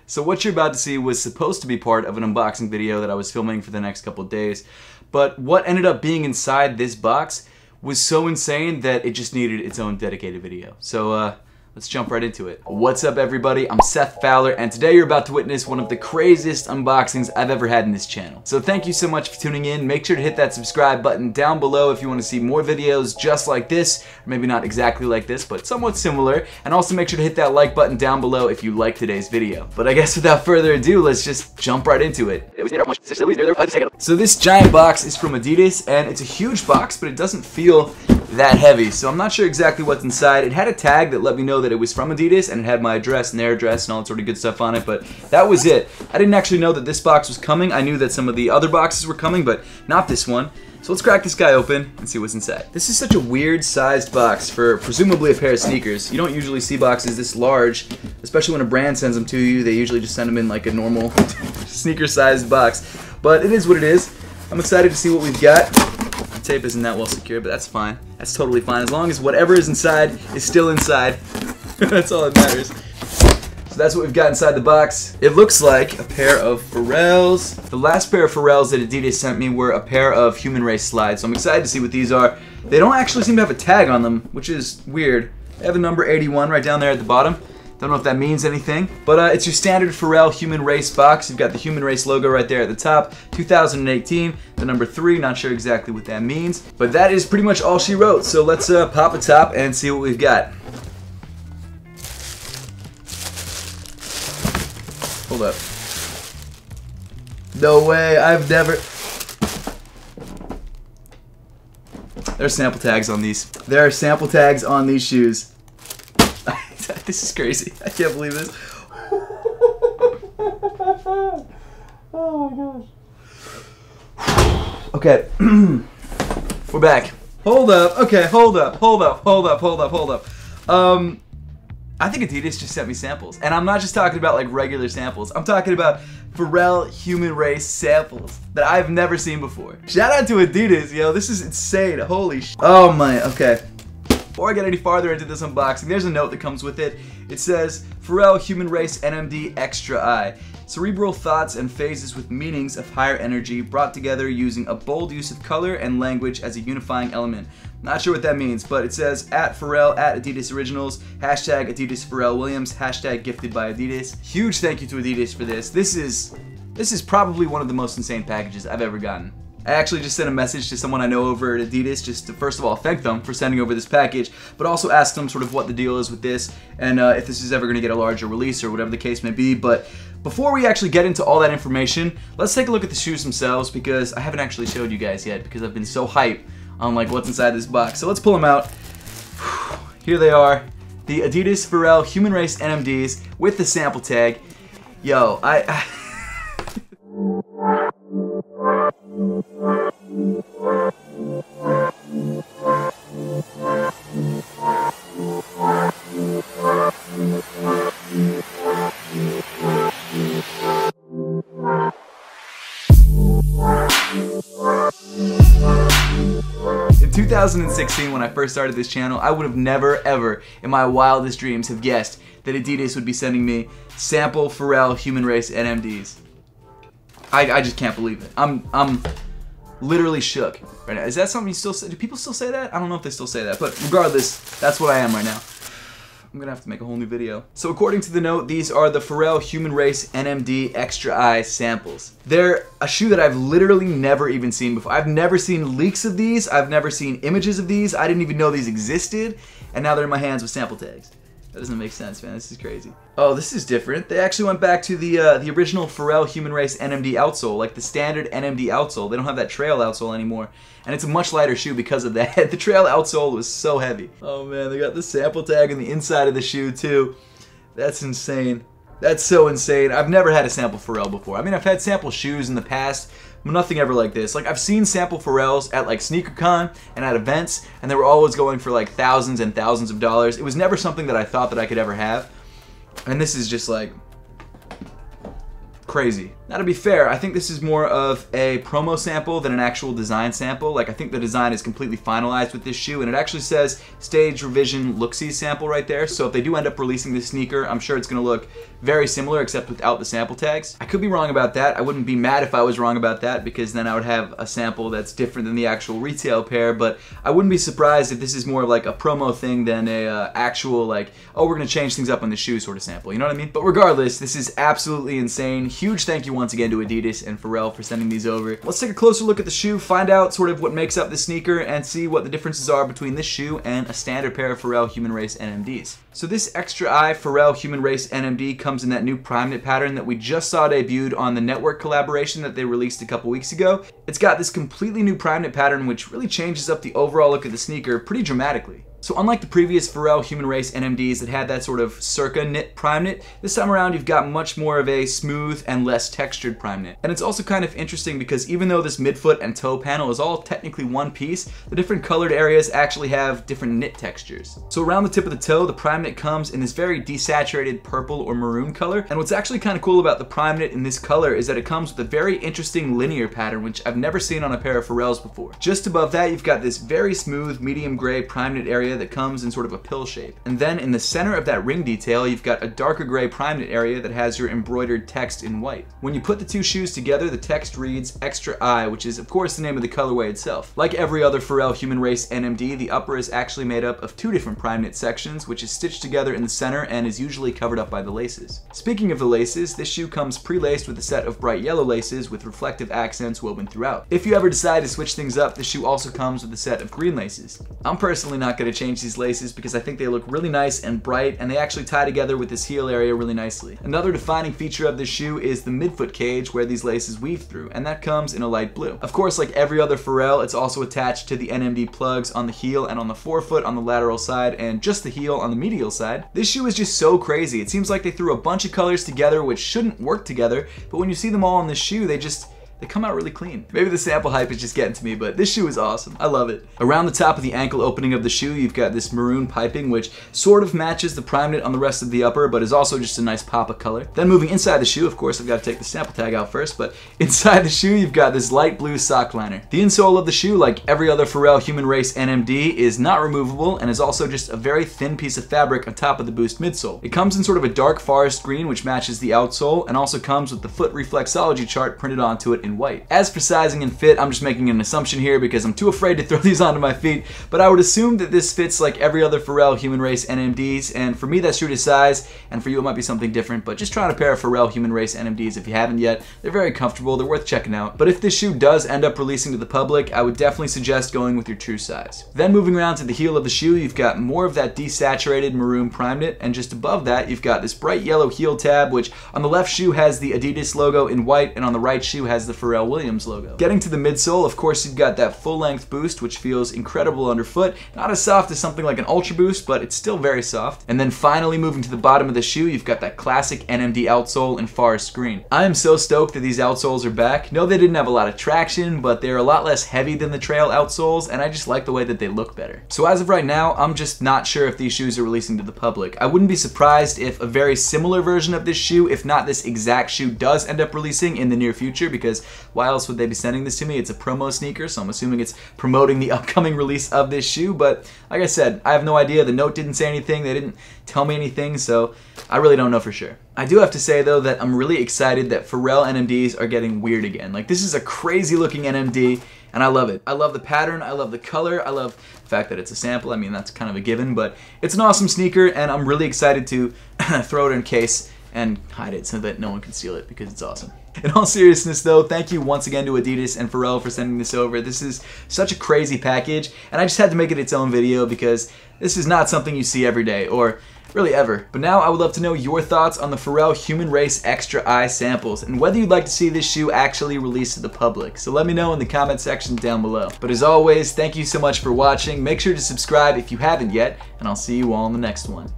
So what you're about to see was supposed to be part of an unboxing video that I was filming for the next couple of days, but what ended up being inside this box was so insane that it just needed its own dedicated video. So let's jump right into it. What's up everybody, I'm Seth Fowler, and today you're about to witness one of the craziest unboxings I've ever had in this channel. So thank you so much for tuning in. Make sure to hit that subscribe button down below if you want to see more videos just like this, or maybe not exactly like this, but somewhat similar. And also make sure to hit that like button down below if you like today's video. But I guess without further ado, let's just jump right into it. So this giant box is from Adidas, and it's a huge box, but it doesn't feel that heavy, so I'm not sure exactly what's inside. It had a tag that let me know that it was from Adidas, and it had my address and their address and all that sort of good stuff on it, but that was it. I didn't actually know that this box was coming. I knew that some of the other boxes were coming, but not this one. So let's crack this guy open and see what's inside. This is such a weird sized box for presumably a pair of sneakers. You don't usually see boxes this large, especially when a brand sends them to you. They usually just send them in like a normal sneaker sized box, but it is what it is. I'm excited to see what we've got. The tape isn't that well secured, but that's fine. That's totally fine. As long as whatever is inside is still inside. That's all that matters. So that's what we've got inside the box. It looks like a pair of Pharrells. The last pair of Pharrells that Adidas sent me were a pair of Human Race slides, so I'm excited to see what these are. They don't actually seem to have a tag on them, which is weird. They have the number 81 right down there at the bottom. Don't know if that means anything, but it's your standard Pharrell Human Race box. You've got the Human Race logo right there at the top. 2018, the number 3, not sure exactly what that means, but that is pretty much all she wrote. So let's pop a top and see what we've got. Hold up. No way, I've never... There are sample tags on these. There are sample tags on these shoes. This is crazy. I can't believe this. Oh my gosh. Okay. We're back. Hold up. Okay, hold up. I think Adidas just sent me samples. And I'm not just talking about like regular samples. I'm talking about Pharrell Human Race samples that I've never seen before. Shout out to Adidas, yo. This is insane. Holy sh. Oh my, okay. Before I get any farther into this unboxing, there's a note that comes with it. It says, Pharrell Human Race NMD Extra I. Cerebral thoughts and phases with meanings of higher energy brought together using a bold use of color and language as a unifying element. Not sure what that means, but it says, at Pharrell, at Adidas Originals, hashtag Adidas Pharrell Williams, hashtag gifted by Adidas. Huge thank you to Adidas for this. This is probably one of the most insane packages I've ever gotten. I actually just sent a message to someone I know over at Adidas just to first of all thank them for sending over this package, but also ask them sort of what the deal is with this and if this is ever going to get a larger release or whatever the case may be. But before we actually get into all that information, let's take a look at the shoes themselves because I haven't actually showed you guys yet because I've been so hyped on like what's inside this box. So let's pull them out. Here they are, the Adidas Pharrell Human Race NMDs with the sample tag. Yo, In 2016, when I first started this channel, I would have never ever in my wildest dreams have guessed that Adidas would be sending me sample Pharrell Human Race NMDs. I just can't believe it. I'm literally shook right now. Is that something you still say? Do people still say that? I don't know if they still say that, but regardless, that's what I am right now. I'm gonna have to make a whole new video. So according to the note, these are the Pharrell Human Race NMD Extra I samples. They're a shoe that I've literally never even seen before. I've never seen leaks of these. I've never seen images of these. I didn't even know these existed, and now they're in my hands with sample tags. That doesn't make sense, man. This is crazy. Oh, this is different. They actually went back to the original Pharrell Human Race NMD outsole, like the standard NMD outsole. They don't have that trail outsole anymore, and it's a much lighter shoe because of that. The trail outsole was so heavy. Oh man, they got the sample tag on the inside of the shoe too. That's insane. That's so insane. I've never had a sample Pharrell before. I mean, I've had sample shoes in the past, but nothing ever like this. Like, I've seen sample Pharrells at like SneakerCon and at events, and they were always going for like thousands and thousands of dollars. It was never something that I thought that I could ever have. And this is just like crazy. Now to be fair, I think this is more of a promo sample than an actual design sample. Like, I think the design is completely finalized with this shoe, and it actually says stage revision look-see sample right there. So if they do end up releasing this sneaker, I'm sure it's going to look very similar except without the sample tags. I could be wrong about that. I wouldn't be mad if I was wrong about that, because then I would have a sample that's different than the actual retail pair, but I wouldn't be surprised if this is more like a promo thing than a actual, like, oh, we're going to change things up on the shoe sort of sample, you know what I mean? But regardless, this is absolutely insane. Huge thank you once again to Adidas and Pharrell for sending these over. Let's take a closer look at the shoe, find out sort of what makes up the sneaker, and see what the differences are between this shoe and a standard pair of Pharrell Human Race NMDs. So this Extra Eye Pharrell Human Race NMD comes in that new prime knit pattern that we just saw debuted on the Network collaboration that they released a couple weeks ago. It's got this completely new prime knit pattern which really changes up the overall look of the sneaker pretty dramatically. So unlike the previous Pharrell Human Race NMDs that had that sort of circa knit prime knit, this time around you've got much more of a smooth and less textured prime knit. And it's also kind of interesting because even though this midfoot and toe panel is all technically one piece, the different colored areas actually have different knit textures. So around the tip of the toe, the prime knit comes in this very desaturated purple or maroon color. And what's actually kind of cool about the prime knit in this color is that it comes with a very interesting linear pattern, which I've never seen on a pair of Pharrells before. Just above that, you've got this very smooth medium gray prime knit area that comes in sort of a pill shape. And then in the center of that ring detail, you've got a darker gray prime knit area that has your embroidered text in white. When you put the two shoes together, the text reads Extra Eye, which is of course the name of the colorway itself. Like every other Pharrell Human Race NMD, the upper is actually made up of two different prime knit sections, which is stitched together in the center and is usually covered up by the laces. Speaking of the laces, this shoe comes pre-laced with a set of bright yellow laces with reflective accents woven throughout. If you ever decide to switch things up, the shoe also comes with a set of green laces. I'm personally not going to change these laces because I think they look really nice and bright, and they actually tie together with this heel area really nicely. Another defining feature of this shoe is the midfoot cage where these laces weave through, and that comes in a light blue. Of course, like every other Pharrell, it's also attached to the NMD plugs on the heel and on the forefoot on the lateral side, and just the heel on the medial side. This shoe is just so crazy. It seems like they threw a bunch of colors together which shouldn't work together, but when you see them all on this shoe, they come out really clean. Maybe the sample hype is just getting to me, but this shoe is awesome. I love it. Around the top of the ankle opening of the shoe, you've got this maroon piping, which sort of matches the prime knit on the rest of the upper, but is also just a nice pop of color. Then moving inside the shoe, of course, I've got to take the sample tag out first, but inside the shoe, you've got this light blue sock liner. The insole of the shoe, like every other Pharrell Human Race NMD, is not removable and is also just a very thin piece of fabric on top of the Boost midsole. It comes in sort of a dark forest green, which matches the outsole, and also comes with the foot reflexology chart printed onto it in white. As for sizing and fit, I'm just making an assumption here because I'm too afraid to throw these onto my feet, but I would assume that this fits like every other Pharrell Human Race NMDs, and for me that's true to size, and for you it might be something different, but just trying a pair of Pharrell Human Race NMDs if you haven't yet. They're very comfortable, they're worth checking out, but if this shoe does end up releasing to the public, I would definitely suggest going with your true size. Then moving around to the heel of the shoe, you've got more of that desaturated maroon prime knit, and just above that you've got this bright yellow heel tab, which on the left shoe has the Adidas logo in white, and on the right shoe has the Pharrell Williams logo. Getting to the midsole, of course, you've got that full-length Boost, which feels incredible underfoot. Not as soft as something like an Ultra Boost, but it's still very soft. And then finally, moving to the bottom of the shoe, you've got that classic NMD outsole in forest green. I am so stoked that these outsoles are back. No, they didn't have a lot of traction, but they're a lot less heavy than the trail outsoles, and I just like the way that they look better. So as of right now, I'm just not sure if these shoes are releasing to the public. I wouldn't be surprised if a very similar version of this shoe, if not this exact shoe, does end up releasing in the near future, because why else would they be sending this to me? It's a promo sneaker, so I'm assuming it's promoting the upcoming release of this shoe, but like I said, I have no idea. The note didn't say anything, they didn't tell me anything, so I really don't know for sure. I do have to say though that I'm really excited that Pharrell NMDs are getting weird again. Like, this is a crazy looking NMD, and I love it. I love the pattern, I love the color, I love the fact that it's a sample. I mean, that's kind of a given, but it's an awesome sneaker, and I'm really excited to throw it in a case and hide it so that no one can steal it because it's awesome. In all seriousness though, thank you once again to Adidas and Pharrell for sending this over. This is such a crazy package, and I just had to make it its own video because this is not something you see every day, or really ever. But now I would love to know your thoughts on the Pharrell Human Race Extra Eye samples, and whether you'd like to see this shoe actually released to the public. So let me know in the comment section down below. But as always, thank you so much for watching. Make sure to subscribe if you haven't yet, and I'll see you all in the next one.